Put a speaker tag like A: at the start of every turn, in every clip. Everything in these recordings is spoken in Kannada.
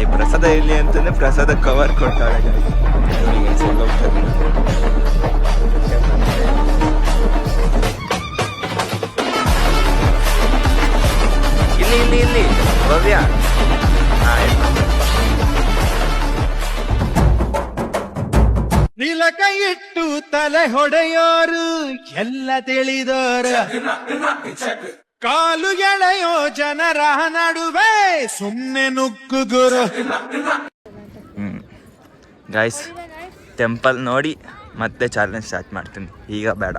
A: ಈ ಪ್ರಸಾದ ಇಲ್ಲಿ ಅಂತಂದ್ರೆ ಪ್ರಸಾದ ಕವರ್ ಕೊಡ್ತಾಳೆ. ಇಲ್ಲಿ ಇಲ್ಲಿ ಇಲ್ಲಿ ಭವ್ಯ.
B: ನೀಲ ಕೈ ಇಟ್ಟು ತಲೆ ಹೊಡೆಯೋರು ಎಲ್ಲ ತಿಳಿದೋರು, ಕಾಲು ಎಳೆಯೋ ಜನರ ನಡುವೆ ಸುಮ್ಮನೆ ನುಗ್ಗುಗುರು.
A: ಗೈಸ್, ಟೆಂಪಲ್ ನೋಡಿ ಮತ್ತೆ ಚಾಲೆಂಜ್ ಸ್ಟಾರ್ಟ್ ಮಾಡ್ತೀನಿ. ಈಗ ಬೇಡ,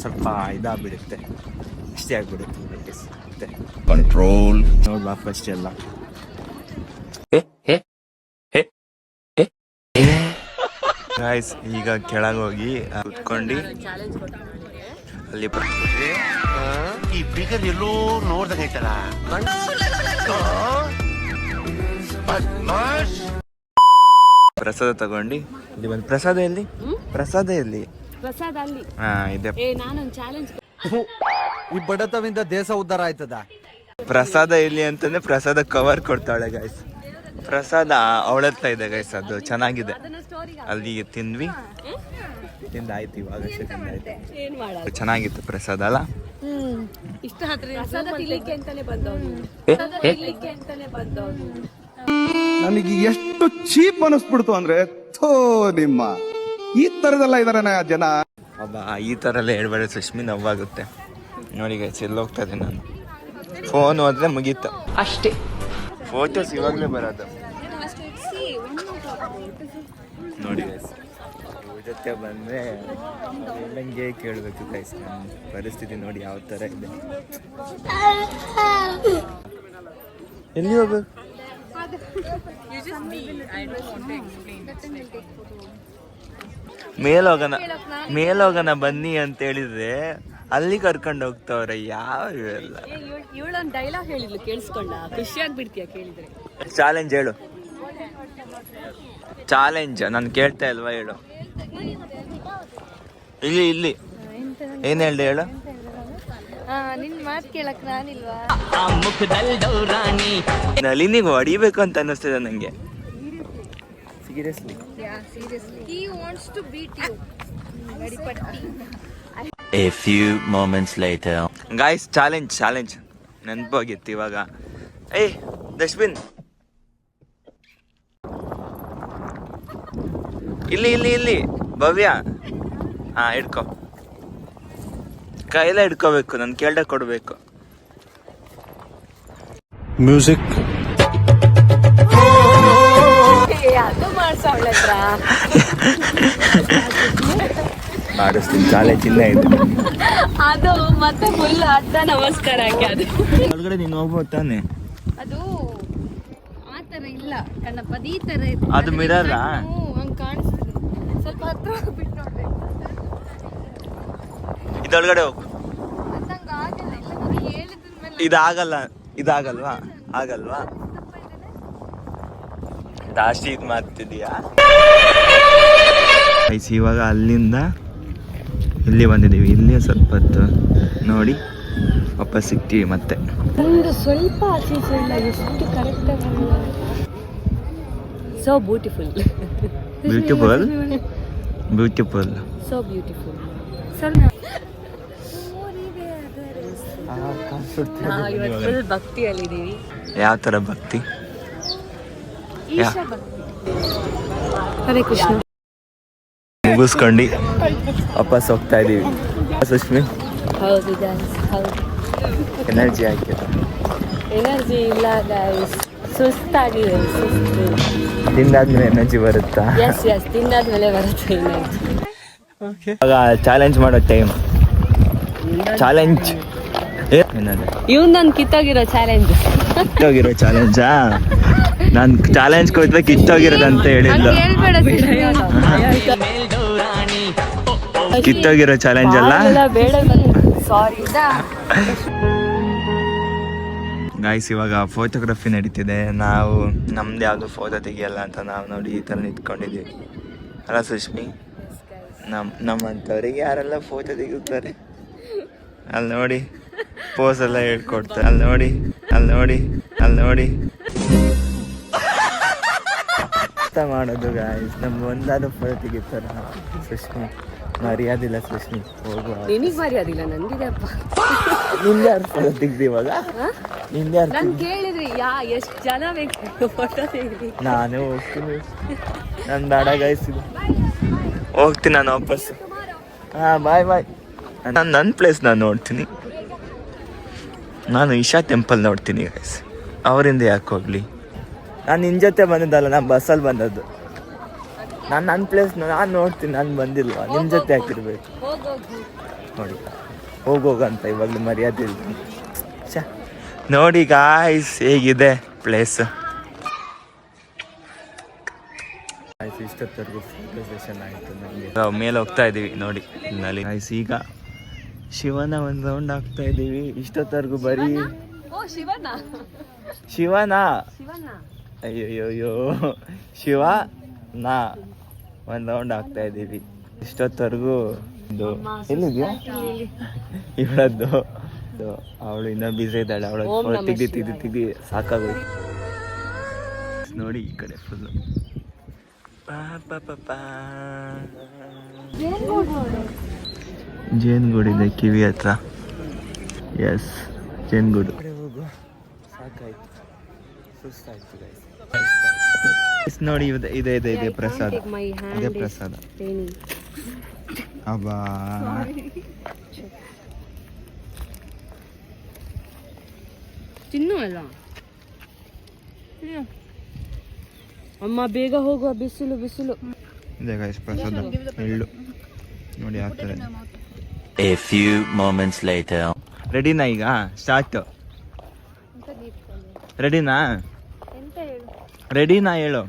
A: ಸ್ವಲ್ಪ ಇದಾಗ್ಬಿಡುತ್ತೆ, ಅಷ್ಟೇ ಆಗ್ಬಿಡುತ್ತೆ. ಕಂಟ್ರೋಲ್ ನೋಡ್ಬಾ ಫಸ್ಟ್ ಎಲ್ಲ. ಗೈಸ್, ಈಗ ಕೆಳಗೆ ಹೋಗಿ ಕುತ್ಕೊಂಡು ಅಲ್ಲಿ
C: ಈ ಫಿಗರ್ ಎಲ್ಲೋ ನೋಡ್ದಾಗೈತಲ್ಲ.
A: ಪ್ರಸಾದ ತಗೊಂಡು ಇಲ್ಲಿ ಬಂದು ಪ್ರಸಾದ ಎಲ್ಲಿ? ಪ್ರಸಾದ ಎಲ್ಲಿ?
D: ಪ್ರಸಾದ ಅಲ್ಲಿ.
A: ಇದೆ.
D: ನಾನೊಂದು ಚಾಲೆಂಜ್.
B: ಈ ಬಡತವಿಂದ ದೇಶ ಉದ್ಧಾರ ಆಯ್ತದ.
A: ಪ್ರಸಾದ ಎಲ್ಲಿ ಅಂತಂದ್ರೆ ಪ್ರಸಾದ ಕವರ್ ಕೊಡ್ತಾಳೆ ಗೈಸ್. ಪ್ರಸಾದ ಅವಳತ್ತ ಇದೆ ಗೈಸ್, ಅದು ಚೆನ್ನಾಗಿದೆ. ಅಲ್ಲಿ ತಿಂದ್ವಿ, ತಿಂದಾಯ್ತು, ಇವಾಗ ಚೆನ್ನಾಗಿತ್ತು ಪ್ರಸಾದ ಅಲ್ಲ.
E: ನನಗೆ ಎಷ್ಟು ಚೀಪ್ ಅನಿಸ್ಬಿಡ್ತು ಅಂದ್ರೆ, ಥೋ ನಿಮ್ಮ ಈ ತರದೆಲ್ಲ ಇದಾರೆ ಜನ.
A: ಅಬ್ಬಾ, ಈ ತರ ಎಲ್ಲ ಹೇಳ್ಬೇಡ ಸುಷ್ಮಿ, ನೋವಾಗುತ್ತೆ ನೋಡಿ ಗೈಸ್. ಎಲ್ಲಿ ಹೋಗ್ತಾ ಇದೆ ನಾನು? ಫೋನ್ ಹೋದ್ರೆ ಮುಗೀತು ಅಷ್ಟೇ. ಫೋಟೋಸ್ ಇವಾಗಲೇ ಬರೋದು ನೋಡಿ ಗೈಸ್. ಇವ್ರ ಜೊತೆ ಬಂದರೆ ಎಲ್ಲಂಗೆ ಕೇಳಬೇಕು ಗೈಸ್. ನನ್ನ ಪರಿಸ್ಥಿತಿ ನೋಡಿ ಯಾವ ಥರ ಇದೆ. ಎಲ್ಲಿ ಹೋಗ್ಬೇಕು? ಮೇಲೋಗನ ಬನ್ನಿ ಅಂತ ಹೇಳಿದ್ರೆ ಅಲ್ಲಿ ಕರ್ಕೊಂಡು ಹೋಗ್ತಾವ್ರೆ. ಯಾವ ಇವೆಲ್ಲ?
D: ಇವಳೊಂದು ಡೈಲಾಗ್ ಹೇಳಿದ್ಲು, ಕೇಳಿಸ್ಕೊಂಡ? ಖುಷಿಯಾಗಿ ಬಿಡ್ತೀಯ ಕೇಳಿದ್ರೆ?
A: ಚಾಲೆಂಜ್ ಹೇಳು. ಚಾಲೆಂಜ್ ನಾನು ಕೇಳ್ತಾ ಇಲ್ವಾ? ಹೇಳು. ಇಲ್ಲಿ ಇಲ್ಲಿ ಏನ್ ಹೇಳ್ದೆ ಹೇಳು.
D: ನಿನ್ ಮಾತು ಕೇಳಕ್ ನಾನಿಲ್ವಾ?
A: ನಳಿನಿಗೆ ಹೊಡಿಬೇಕು ಅಂತ ಅನ್ನಿಸ್ತಿದೆ ನಂಗೆ. Seriously.
D: He wants to beat you.
C: A few moments later.
A: Guys, challenge ನೆನಪೋಗಿತ್ತು ಇವಾಗ. ಏಯ್ ಡಸ್ಟ್ಬಿನ್, ಇಲ್ಲಿ ಇಲ್ಲಿ ಇಲ್ಲಿ ಭವ್ಯ. ಹಿಡ್ಕೊ, ಕೈಲ ಹಿಡ್ಕೋಬೇಕು, ನಾನು ಕೇಳ್ದೆ ಕೊಡ್ಬೇಕು.
B: ಮ್ಯೂಸಿಕ್
D: ಅದು ಮಾಡ್ಸವಳ ಹತ್ರ
A: ಮಾಡಿಸ್ತೀನಿ. ಚಾಲೆಂಜ್ ಇಲ್ಲ ಇದು.
D: ಅದು ಮತ್ತೆ ಫುಲ್ ಅಡ್ಡ ನಮಸ್ಕಾರ ಹಾಕಿ ಅದು
A: ಒಳಗಡೆ ನೀನು ಹೋಗ್ಬೋದು ತಾನೆ?
D: ಅದು ಆ ತರ ಇಲ್ಲ ಕಣ್ಣಪ್ಪ, ಈ ತರ ಇದೆ.
A: ಅದು ಮಿರರ್
D: ಹಂಗ್ ಕಾಣಿಸ್ತದೆ. ಸ್ವಲ್ಪ ಹತ್ರ ಹೋಗ್ಬಿಟ್ಟು ನೋಡ್ಬೇಕು.
A: ಇದೊಳಗಡೆ ಹೋಗು.
D: ಅದಂಗ ಆಗಲ್ಲ. ಇಲ್ಲ ನಾನು ಹೇಳಿದ್ಮೇಲೆ
A: ಇದಾಗಲ್ವಾ? ಆಗಲ್ವಾ? ಜಾಸ್ತಿ ಇದು ಮಾಡ್ತಿದೀಯಾ? ಇವಾಗ ಅಲ್ಲಿಂದ ಇಲ್ಲಿ ಬಂದಿದ್ದೀವಿ. ಇಲ್ಲಿ ಸ್ವಲ್ಪ ಹೊತ್ತು ನೋಡಿ ವಾಪಸ್ ಸಿಗ್ತೀವಿ ಮತ್ತೆ.
D: ಒಂದು ಸ್ವಲ್ಪ ಆಚೆ ಇಲ್ಲ, ಎಷ್ಟು ಕರೆಕ್ಟ್ ಆಗಿ. So beautiful. So beautiful. ಇವತ್ತು ಫುಲ್ ಭಕ್ತಿಯಲ್ಲಿದ್ದೀವಿ.
A: ಯಾವ ಥರ ಭಕ್ತಿ?
D: ಹರೇ ಕೃಷ್ಣ
A: ಮುಗಿಸ್ಕೊಂಡು ವಾಪಸ್ ಹೋಗ್ತಾ ಇದೀವಿ. ಸುಷ್ಮಿ,
D: ಹೌದು ಹೌದು.
A: ಎನರ್ಜಿ ಹಾಕಿದ.
D: ಎನರ್ಜಿ ಇಲ್ಲ ಗೈಸ್, ಸುಸ್ತಾಗಿದೆ. ಸುಸ್ತು
A: ತಿಂದಾದ್ಮೇಲೆ ಎನರ್ಜಿ ಬರುತ್ತಾ?
D: ಎಸ್ ತಿಂದಾದ್ಮೇಲೆ ಬರುತ್ತೆ ಎನರ್ಜಿ.
A: ಇವಾಗ ಚಾಲೆಂಜ್ ಮಾಡೋ ಟೈಮ್. ಚಾಲೆಂಜ್
D: ಇವ್ನ್ ಕಿತ್ತೋಗಿರೋ ಚಾಲೆಂಜಾ?
A: ನಾನು ಚಾಲೆಂಜ್ ಕೊಟ್ರೆ ಕಿತ್ತೋಗಿರೋದಂತ ಹೇಳಿಲ್ಲ. ಕಿತ್ತೋಗಿರೋ ಚಾಲೆಂಜ್ ಅಲ್ಲ. ಗಾಯ್ಸ್, ಇವಾಗ ಫೋಟೋಗ್ರಫಿ ನಡೀತಿದೆ. ನಾವು ನಮ್ದು ಯಾವುದು ಫೋಟೋ ತೆಗಿಯಲ್ಲ ಅಂತ ನಾವು ನೋಡಿ ಈ ಥರ ನಿಂತ್ಕೊಂಡಿದ್ದೀವಿ ಅಲ್ಲ ಸುಷ್ಮಿ? ನಮ್ಮಂಥವ್ರಿಗೆ ಯಾರೆಲ್ಲ ಫೋಟೋ ತೆಗಿತಾರೆ ಅಲ್ಲಿ ನೋಡಿ. ಪೋಸ್ ಎಲ್ಲ ಹೇಳ್ಕೊಡ್ತಾರೆ. ಅಲ್ಲಿ ನೋಡಿ ಅಲ್ಲಿ ನೋಡಿ ಅಲ್ಲಿ ನೋಡಿ ಅರ್ಥ ಮಾಡೋದು ಗಾಯ್ಸ್. ನಮ್ಮ ಒಂದಾದ ಫೋಟೋ ತೆಗಿತಾರ. ಸುಷ್ಮಿ ಮರ್ಯಾದಿಲ್ಲ ಸುಷ್ಮಿ, ಹೋಗುವ.
D: ನಿನಗ್ ಮರ್ಯಾದಿಲ್ಲ, ನಂದಿದೆಪ್ಪ.
A: ನಿಂದೆ ಯಾರು ಫೋಟೋ ತೆಗ್ದು ಇವಾಗ? ನಿಂದೆ ಯಾರು?
D: ನನ್ ಕೇಳಿದ್ರಿ ಎಷ್ಟ್ ಜನ ಬೇಕು ಫೋಟೋ ತೆಗ್ದಿ?
A: ನಾನೇ ಹೋಗ್ತೀನಿ. ನನ್ ಬೇಡ ಗಾಯ್ಸ್, ಹೋಗ್ತೀನಿ ನಾನು ವಾಪಸ್. ಬಾಯ್ ಬಾಯ್. ನಾನು ನನ್ನ ಪ್ಲೇಸ್ ನಾನು ನೋಡ್ತೀನಿ. ನಾನು ಇಶಾ ಟೆಂಪಲ್ ನೋಡ್ತೀನಿ ಗೈಸ್. ಅವರಿಂದ ಯಾಕೆ ಹೋಗ್ಲಿ? ನಾನು ನಿನ್ನ ಜೊತೆ ಬಂದಿದ್ದಲ್ಲ, ನಾನು ಬಸ್ಸಲ್ಲಿ ಬಂದದ್ದು. ನಾನು ನನ್ನ ಪ್ಲೇಸ್ ನಾನು ನೋಡ್ತೀನಿ, ನಾನು ಬಂದಿಲ್ವಾ? ನಿಮ್ಮ ಜೊತೆ ಹಾಕಿರ್ಬೇಕು. ನೋಡಿ ಹೋಗೋಗಂತ ಇವಾಗಲೂ ಮರ್ಯಾದೆ ಇಲ್ಲ. ನೋಡಿ ಗಾಯ್ಸ್ ಹೇಗಿದೆ ಪ್ಲೇಸ್. ಇಷ್ಟೊತ್ತವರೆಗೂ ಫೋಟೋ ಸೆಷನ್ ಆಯಿತು ನಮಗೆ. ನಾವು ಮೇಲೆ ಹೋಗ್ತಾ ಇದ್ದೀವಿ ನೋಡಿ ನಲ್ಲಿ ಗಾಯ್ಸ್. ಈಗ ಶಿವನ ಒಂದು ರೌಂಡ್ ಹಾಕ್ತಾ ಇದ್ದೀವಿ. ಇಷ್ಟೊತ್ತವರೆಗೂ ಬರೀ ಶಿವನ ಅಯ್ಯೋಯ್ಯೋ ಶಿವನಾ ಒಂದು ರೌಂಡ್ ಹಾಕ್ತಾ ಇದ್ದೀವಿ. ಇಷ್ಟೊತ್ತವರೆಗೂ ಇದು ಎಲ್ಲಿದೆಯಾ ಇವಳದ್ದು? ಅವಳು ಇನ್ನೂ ಬಿಸಿ ಇದ್ದಾಳೆ. ಅವಳ ತೆಗ್ದು ಸಾಕಾಗೋಯ್ತು ನೋಡಿ. ಈ ಕಡೆ ಫುಲ್ಲು ಜೇನುಗೂಡಿದೆ ಕಿವಿ ಹತ್ರ. ಎಸ್, ಜೇನುಗೂಡು. ಹೋಗು, ಸಾಕಾಯ್ತು, ಸುಸ್ತಾಯ್ತು ಗೈಸ್. ನೋಡಿ ಇದೆ ಇದೆ ಇದೆ ಪ್ರಸಾದ. ಇದೇ ಪ್ರಸಾದ. ಅಬ್ಬಾ
D: ತಿನ್ನು ಅಲ್ಲ ಅಮ್ಮ, ಬೇಗ ಹೋಗುವ, ಬಿಸಿಲು ಬಿಸಿಲು.
A: ಇದೆ ಗೈಸ್ ಪ್ರಸಾದ, ಎಳ್ಳು ನೋಡಿ ಆಗ್ತದೆ.
C: A few moments later.
A: ರೆಡಿನಾ ಈಗ? ಸ್ಟಾರ್ಟ್. ರೆಡಿನಾ? ರೆಡಿನಾ ಹೇಳು.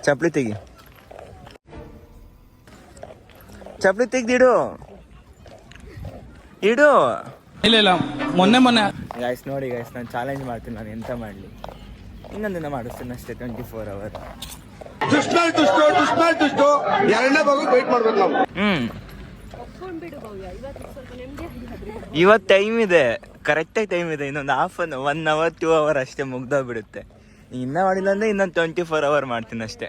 A: ಚಪ್ಪಲಿ ತೆಗಿ, ಚಪ್ಪಲಿ ತೆಗ್ದಿಡು, ಇಡು.
B: ಇಲ್ಲ ಮೊನ್ನೆ
A: ಗೈಸ್ ನೋಡಿ ಗೈಸ್, ನಾನು ಚಾಲೆಂಜ್ ಮಾಡ್ತೀನಿ. ನಾನು ಎಂತ ಮಾಡಲಿ, ಇನ್ನೊಂದಿನ ಮಾಡಿಸ್ತೀನಿ ಅಷ್ಟೇ. 24 hours.
E: ಎರಡನೇ ಭಾಗ ವೇಟ್ ಮಾಡ್ಬೇಕು ನಾವು.
A: ಇವತ್ತು ಟೈಮ್ ಇದೆ, ಕರೆಕ್ಟಾಗಿ ಟೈಮ್ ಇದೆ. ಇನ್ನೊಂದು 1 hour 2 hour ಅಷ್ಟೇ ಮುಗ್ದೋಗ್ಬಿಡುತ್ತೆ. ಇನ್ನ ಮಾಡಿಲ್ಲ ಅಂದ್ರೆ ಇನ್ನೊಂದು 24 hours ಮಾಡ್ತೀನಿ ಅಷ್ಟೇ.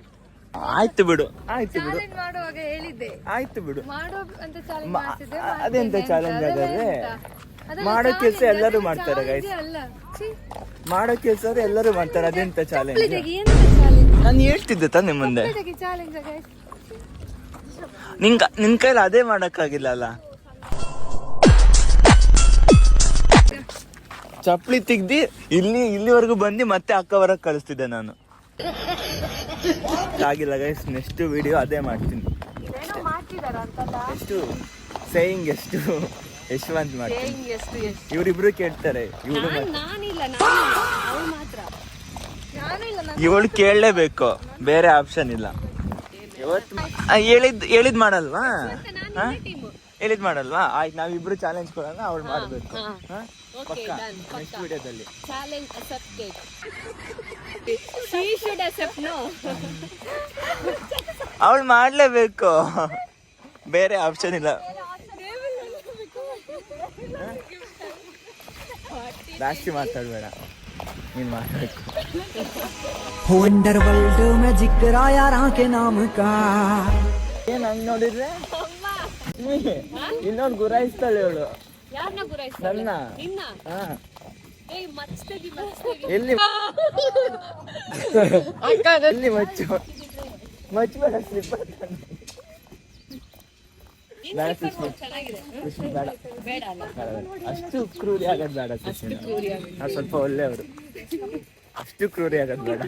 A: ಆಯ್ತು ಬಿಡು, ಆಯ್ತು ಬಿಡು, ಆಯ್ತು ಬಿಡು. ಅದೆಂತ ಚಾಲೆಂಜ್ ಆಗಾದ್ರೆ? ಮಾಡೋ ಕೆಲಸ ಎಲ್ಲರೂ ಮಾಡ್ತಾರೆ ಗೈಸ್, ಮಾಡೋ ಕೆಲಸ ಎಲ್ಲರೂ ಮಾಡ್ತಾರೆ. ಅದೆಂತ ಚಾಲೆಂಜ್? ನಾನು ಹೇಳ್ತಿದ್ದೆ ತಾನೆ ಮುಂದೆ. ನಿನ್ ಕೈಲಿ ಅದೇ ಮಾಡಕ್ಕಾಗಿಲ್ಲ ಅಲ್ಲ. ಚಪ್ಪಲಿ ತೆಗ್ದಿ ಇಲ್ಲಿವರೆಗೂ ಬಂದು ಮತ್ತೆ ಅಕ್ಕವರೆಗೆ ಕಳಿಸ್ತಿದ್ದೆ ನಾನು. ಆಗಿಲ್ಲ ಗೈಸ್, ನೆಕ್ಸ್ಟ್ ವಿಡಿಯೋ ಅದೇ ಮಾಡ್ತೀನಿ. ಎಷ್ಟು ಸೇಯಿಂಗ್ ಎಷ್ಟು ಯಶವಂತ್ ಮಾಡ್ತೀನಿ. ಇವರಿಬ್ರು ಕೇಳ್ತಾರೆ. ಇವಳು ಕೇಳಲೇಬೇಕು, ಬೇರೆ ಆಪ್ಷನ್ ಇಲ್ಲ. ಇವತ್ತು ಹೇಳಿದ್ ಮಾಡಲ್ವಾ? ಹೇಳಿದ್ ಮಾಡಲ್ವಾ? ಆಯ್ತು, ನಾವಿಬ್ರು ಚಾಲೆಂಜ್ ಕೊಡೋಣ, ಅವಳು ಮಾಡ್ಬೇಕು. ನೆಕ್ಸ್ಟ್ ವಿಡಿಯೋದಲ್ಲಿ ಅವಳು ಮಾಡ್ಲೇಬೇಕು, ಬೇರೆ ಆಪ್ಷನ್ ಇಲ್ಲ. ಜಾಸ್ತಿ ಮಾತಾಡ್ಬೇಡ, ನೀನ್ ಮಾತಾಡ್ಬೇಕು.
F: वंडर वर्ल्ड में जिक्र आया राह के नाम का.
A: ಏನ್ ಹಂಗ್ ನೋಡಿದ್ರೆ ಇನ್ನೊಂದು ಗುರಾಯಿಸ್ತಾಳೆ ಇವಳು. ನನ್ನ ಎಲ್ಲಿ ಎಲ್ಲಿ ಮಚ್ಚಬೇಡ, ಸ್ಲಿಪ್ಪರ್ ಅಷ್ಟು ಕ್ರೂರಿ ಆಗೋದು ಬೇಡ ಸುಷ್ಮಿ. ನಾವು ಸ್ವಲ್ಪ ಒಳ್ಳೆಯವರು, ಅಷ್ಟು ಕ್ರೂರಿ ಆಗೋದು ಬೇಡ.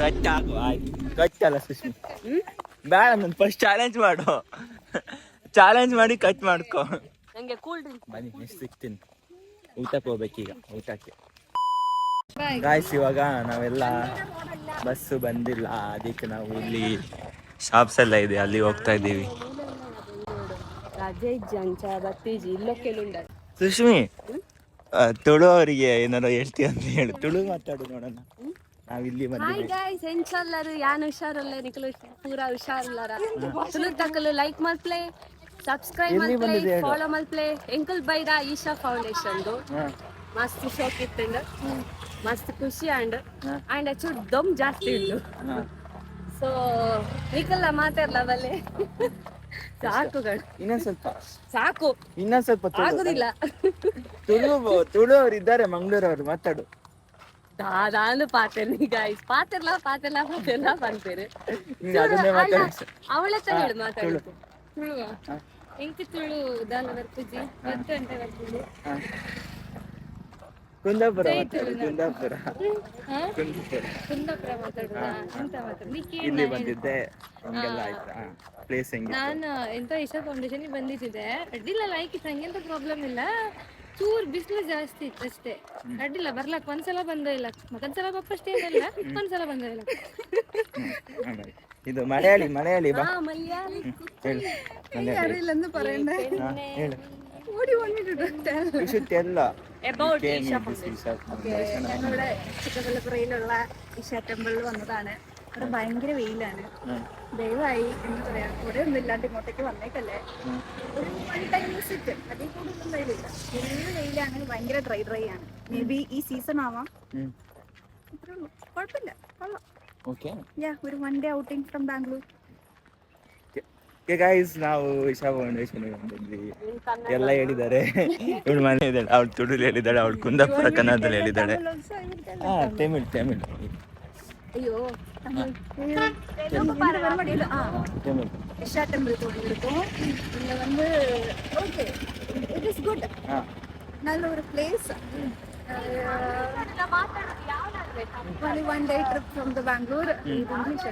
A: ಕಟ್ಟಾಗು, ಆಯ್ತು ಕಟ್ಟಲ್ಲ ಸುಷ್ಮಿ. ಬೇಡ, ನಾನು ಫಸ್ಟ್ ಚಾಲೆಂಜ್ ಮಾಡು. ಚಾಲೆಂಜ್ ಮಾಡಿ ಕಟ್ ಮಾಡ್ಕೊ. ಬನ್ನಿ, ನೆಕ್ಸ್ಟ್ ಸಿಗ್ತೀನಿ. ಊಟಕ್ಕೆ ಹೋಗ್ಬೇಕೀಗ, ಊಟಕ್ಕೆ. ಗಾಯ್ಸ್, ಇವಾಗ ನಾವೆಲ್ಲ ಬಸ್ಸು ಬಂದಿಲ್ಲ, ಅದಕ್ಕೆ ನಾವು ಇಲ್ಲಿ ಶಾಪ್ಸ್ ಎಲ್ಲ ಇದೆ, ಅಲ್ಲಿ ಹೋಗ್ತಾ ಇದ್ದೀವಿ. ಸುಷ್ಮಿ, ತುಳು ಅವರಿಗೆ ಏನಾರು ಹೇಳ್ತೀಯ ಅಂತ ಹೇಳು. ತುಳು ಮಾತಾಡು ನೋಡೋಣ. ನಾವಿಲ್ಲಿ
D: ಹಾಯ್
A: ಬಂದಿದ್ದೀವಿ.
D: ಗೈಸ್ ಎಂಚಲ್ಲರು ಯಾನ್ ಹುಷಾರಲ್ಲ ನಿಕಲು ಪೂರಾ ಹುಷಾರಲ್ಲರ ಸುಲುತ್ ತಕಲು ಲೈಕ್ ಮಲ್ಪ್ಲೆ ಸಬ್ಸ್ಕ್ರೈಬ್ ಮಲ್ಪ್ಲೆ ಫಾಲೋ ಮಲ್ಪ್ಲೆ ಎಂಕಲ್ ಬೈರ ಈಶಾ ಫೌಂಡೇಶನ್ ಮಸ್ತ್ ಶೋಕ್ ಇತ್ತಂಡ್ ಮಸ್ತ್ ಖುಷಿ ಅಂಡ್ ಅಚ್ಚು ದಮ್ ಜಾಸ್ತಿ ಉಂಡು ಸೊ ನಿಕಲ್ಲ ಮಾತಾಡ್ಲ ಬಲ್ಲೆ ಸಾಕುಗಳು
A: ಇನ್ನೊಂದ್ ಸ್ವಲ್ಪ
D: ಸಾಕು ಆಗುದಿಲ್ಲ
A: ತುಳು ಅವ್ರು ಇದ್ದಾರೆ, ಮಂಗಳೂರವ್ರು, ಮಾತಾಡು.
D: ನಾನು ಪಾತೆರ್ನಿ ಗಾಯ್ಸ್ ಪಾತೆರ್ಲ ಬಂತೇರು
A: ಅದನ್ನೇ ಮಾತಾಡು.
D: ಅವಳ ಹೇಳು ಮಾತಾಡು ತುಳುವ ಎಂಕ ತುಳು ದಾಲ ಬರ್ಪುಜಿ ಗಂಟೆ ಬರ್ಪುಜಿ
A: ಕುಂದಾಪುರ
D: ಕುಂದಾಪುರ ಮಾತಾಡುದ ಎಂತ ಮಾತಾಡು
A: ಇಲ್ಲಿ ಬಂದಿದ್ದೆ, ಹಿಂಗೆಲ್ಲ ಆಯ್ತಾ ಪ್ಲೇಸ್ ಹೆಂಗೆ?
D: ನಾನು ಎಂತ ಈಶಾ ಫೌಂಡೇಶನ್ ಬಂದಿದ್ದೆ ಅಡ್ಡಿಲ್ಲ ಲೈಕ್ ಇತ್ತು ಹಂಗೆಂತ ಪ್ರಾಬ್ಲಮ್ ಇಲ್ಲ, ಚೂರ್ ಬಿಸಿಲು ಜಾಸ್ತಿ ಇತ್ತು ಅಷ್ಟೇ. ಅಡ್ಡಿಲ್ಲ ಬರ್ಲಕ್ ಒಂದ್ಸಲ ಬಂದ ಇಲ್ಲ, ಮತ್ತೊಂದ್ಸಲ ಬಪ್ಪಷ್ಟೇ ಇಲ್ಲ, ಒಂದ್ಸಲ ಬಂದ ಇಲ್ಲ.
A: ಇದು ಮಲಯಾಳಿ ಬಾ
D: ಮಲಯಾಳಿ
A: ಹೇಳು.
D: About Isha Foundation. ഞങ്ങളുടെ ചിക്കപ്പള്ളിപ്പുറയിലുള്ള ഇഷ ടെമ്പിളിൽ വന്നതാണ്. ഇവിടെ ഭയങ്കര വെയിലാണ്. ദയവായി എന്താ പറയാ ഇവിടെ ഒന്നും ഇല്ലാണ്ട് ഇങ്ങോട്ടേക്ക് വന്നേക്കല്ലേ. ഒരു 1 ടൈം വിസിറ്റ് അതിൽ കൂടുതലൊന്നും വെയിലില്ല. ചെറിയ വെയിലാണ്, ഭയങ്കര ഡ്രൈ ആണ്. മേ ബി ഈ സീസൺ ആവാം. അത്രേ ഉള്ളൂ, കുഴപ്പമില്ല, കൊള്ളാം. ഒരു 1 day outing from Bangalore.
A: Guys ನಾವು ಇಶಾ ಫೌಂಡೇಶನ್ ಬಂದಿದ್ವಿ, ಎಲ್ಲ ಹೇಳಿದ್ದಾರೆ. ಇವಳು ಮನೆ ಇದ್ದಾಳೆ, ಅವಳು ತುಳುಲಿ ಹೇಳಿದ್ದಾಳೆ, ಅವಳು ಕುಂದಾಪುರ ಕನ್ನಡದಲ್ಲಿ ಹೇಳಿದ್ದಾಳೆ. ತಮಿಳ್
D: ஐயோ இஷா டெம்பிள் போயிருக்கோம். இங்க வந்து ஓகே இட் இஸ் குட், நல்ல ஒரு place. One day trip from the Bangalore. English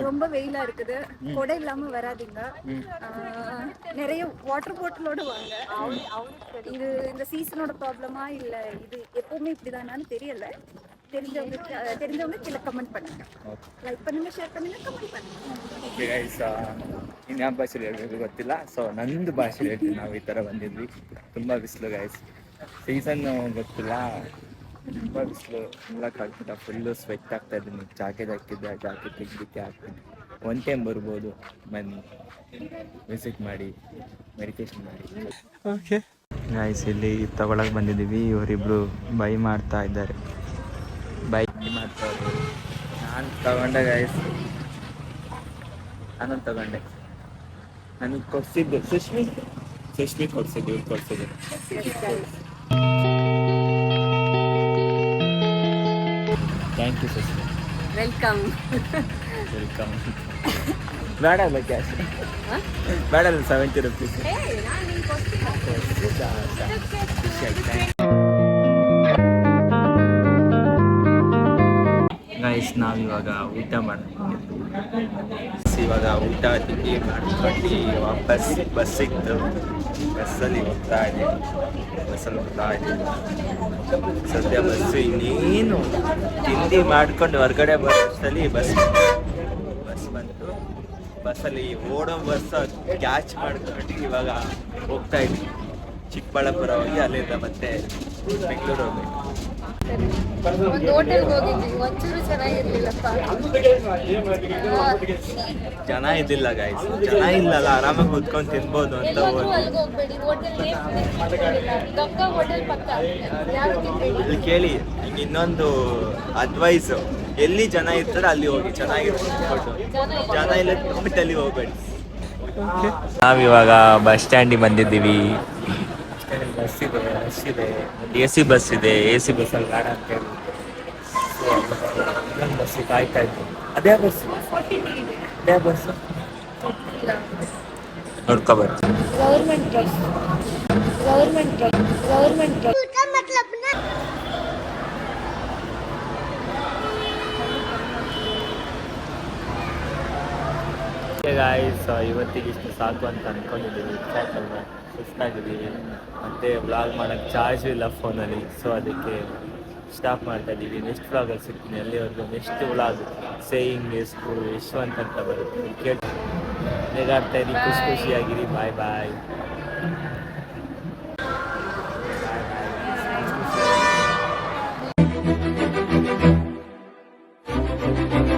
D: ரொம்ப வெயிலா இருக்குது, கொடை இல்லாம வராதீங்க. நிறைய வாட்டர் பாட்டிலோட வாங்க. இது இந்த சீசனோட ப்ராப்ளமா இல்ல இது எப்பவுமே இப்படிதானான்னு தெரியல. தெரிஞ்சவங்க கீழே கமெண்ட் பண்ணுங்க, ಲೈಕ್ பண்ணுங்க, ಶೇರ್ பண்ணுங்க, ಕಮೆಂಟ್ பண்ணுங்க.
A: ಓಕೆ ಗೈಸ್, ಇನ್ನು ಯಾವ ಭಾಷೆಲಿ ಹೇಳ್ಬೇಕು ಗೊತ್ತಿಲ್ಲ, ಸೊ ನಂದು ಭಾಷೆಲಿ ಹೇಳ್ತೀನಿ. ನಾವು ಈ ಥರ ಬಂದಿದ್ವಿ, ತುಂಬ ಬಿಸಿಲು ಗೈಸ್, ಸೀಸನ್ ಗೊತ್ತಿಲ್ಲ, ತುಂಬ ಬಿಸಿಲು, ನೋಡೋಕ್ಕಾಗ್ತಿಲ್ಲ, ಫುಲ್ಲು ಸ್ವೆಟ್ ಆಗ್ತಾ ಇದ್ದೀನಿ. ಜಾಕೆಟ್ ಹಾಕಿದ್ದೆ, ಜಾಕೆಟ್ ತೆಗಿಲಿಕ್ಕೆ ಆಗ್ತೀನಿ. 1 ಟೈಮ್ ಬರ್ಬೋದು, ಬನ್ನಿ ವಿಸಿಟ್ ಮಾಡಿ, ಮೆಡಿಟೇಷನ್ ಮಾಡಿ. ಓಕೆ ಗೈಸ್, ಇಲ್ಲಿ ತಗೊಳಕ್ಕೆ ಬಂದಿದ್ದೀವಿ. ಇವರಿಬ್ರು ಬೈ ಮಾಡ್ತಾ ಇದ್ದಾರೆ, ಬೈ ಮಾಡ್ತಾರೆ. ನಾನು ತಗೊಂಡೆ ಗೈಸ್, ನಾನು ತಗೊಂಡೆ. ನನಗೆ ಕೊಡ್ಸಿದ್ದು ಸುಶ್ಮಿ ಕೊಡ್ಸಿದ್ದು, ಇವ್ರು ಕೊಡ್ಸಿದ್ದು. Thank you Sushmi.
D: ವೆಲ್ಕಮ್.
A: ಬೇಡ ಅಲ್ಲ ಕ್ಯಾಶ್, ಬೇಡ ಅಲ್ಲ 70 rupees. ಗೈಸ್, ನಾವಿವಾಗ ಊಟ ಮಾಡ್ಕೊಂಡು ಇವಾಗ ಊಟ ತಿಂಡಿ ಮಾಡ್ಕೊಂಡು ವಾಪಸ್ ಬಸ್ ಸಿಕ್ತು. ಬಸ್ಸಲ್ಲಿ ಹೋಗ್ತಾ ಇದ್ದೀವಿ. ಸದ್ಯ ಬಸ್ಸು ಇನ್ನೇನು ತಿಂಡಿ ಮಾಡ್ಕೊಂಡು ಹೊರಗಡೆ ಬಸ್ಸಲ್ಲಿ ಬಸ್ ಬಂತು. ಬಸ್ಸಲ್ಲಿ ಓಡೋ ಬಸ್ ಕ್ಯಾಚ್ ಮಾಡ್ಕೊಂಡು ಇವಾಗ ಹೋಗ್ತಾ ಇದ್ವಿ. ಚಿಕ್ಕಬಳ್ಳಾಪುರ ಹೋಗಿ ಅಲ್ಲಿಂದ ಮತ್ತೆ ಬೆಂಗಳೂರು ಹೋಗ್ಬೇಕು.
D: ಒಂದು ಹೋಟೆಲ್ಗೆ ಹೋಗಿದ್ವಿ, ಒಂಚೂರು ಚೆನ್ನಾಗಿರ್ಲಿಲ್ಲಪ್ಪ.
A: ಜನ ಇದ್ದಿಲ್ಲ ಗೈಸ್, ಜನ ಇಲ್ಲಲ್ಲ, ಆರಾಮಾಗಿ ಕೂತ್ಕೊಂಡು ತಿನ್ಬೋದು ಅಂತ
D: ಅಲ್ಲಿಗೆ ಹೋಗ್ಬೇಡಿ, ಹೋಟೆಲ್ ಗಂಗಾ ಹೋಟೆಲ್ ಪಕ್ಕ ಯಾರು ತಿನ್ಬೇಡಿ.
A: ಇಲ್ಲಿ ಕೇಳಿ, ಹಿಂಗೆ ಇನ್ನೊಂದು ಅಡ್ವೈಸ್, ಎಲ್ಲಿ ಜನ ಇರ್ತಾರೆ ಅಲ್ಲಿ ಹೋಗಿ, ಚೆನ್ನಾಗಿರ್ಬೋದು. ಜನ ಇಲ್ಲ ಹೋಟೆಲಿಗೆ ಹೋಗ್ಬೇಡಿ. ನಾವಿವಾಗ ಬಸ್ ಸ್ಟ್ಯಾಂಡಿಗೆ ಬಂದಿದ್ದೀವಿ. ಬಸ್ ಇದೆ, ರಶ್ ಇದೆ, AC ಬಸ್ ಇದೆ. AC ಬಸ್ಸಲ್ಲಿ ಬೇಡ ಅಂತ ಹೇಳಿ ಇನ್ನೊಂದು ಬಸ್ಸಿಗೆ ಕಾಯ್ತಾ ಇದ್ವಿ. ಅದೇ ಬಸ್ಸು ನೋಡ್ಕೊಬರ್ತೀವಿ. ಗೌರ್ಮೆಂಟ್ ಗಾಯ್ಸ್, ಇವತ್ತಿಗೆ ಇಷ್ಟು ಸಾಕು ಅಂತ ಅಂದ್ಕೊಂಡಿದ್ದೀವಿ. ಸಾಕಲ್ವ, ಸುಸ್ತಾಗಿದ್ದೀವಿ, ಮತ್ತು ವ್ಲಾಗ್ ಮಾಡೋಕ್ಕೆ ಚಾರ್ಜು ಇಲ್ಲ ಫೋನಲ್ಲಿ. ಸೊ ಅದಕ್ಕೆ ಸ್ಟಾಪ್ ಮಾಡ್ತಾ ಇದ್ದೀವಿ. ನೆಕ್ಸ್ಟ್ ವ್ಲಾಗಲ್ಲಿ ಸಿಗ್ತೀನಿ. ಅಲ್ಲಿವರೆಗೂ ನೆಕ್ಸ್ಟ್ ವ್ಲಾಗ್ ಸೇಯಿಂಗ್ ಯಶವಂತ್ ಅಂತ ಬರುತ್ತೆ, ಕೇಳಿ ಹೇಗಾಡ್ತಾ ಇದ್ದೀವಿ. ಖುಷಿಯಾಗಿರಿ. ಬಾಯ್.
D: Bye.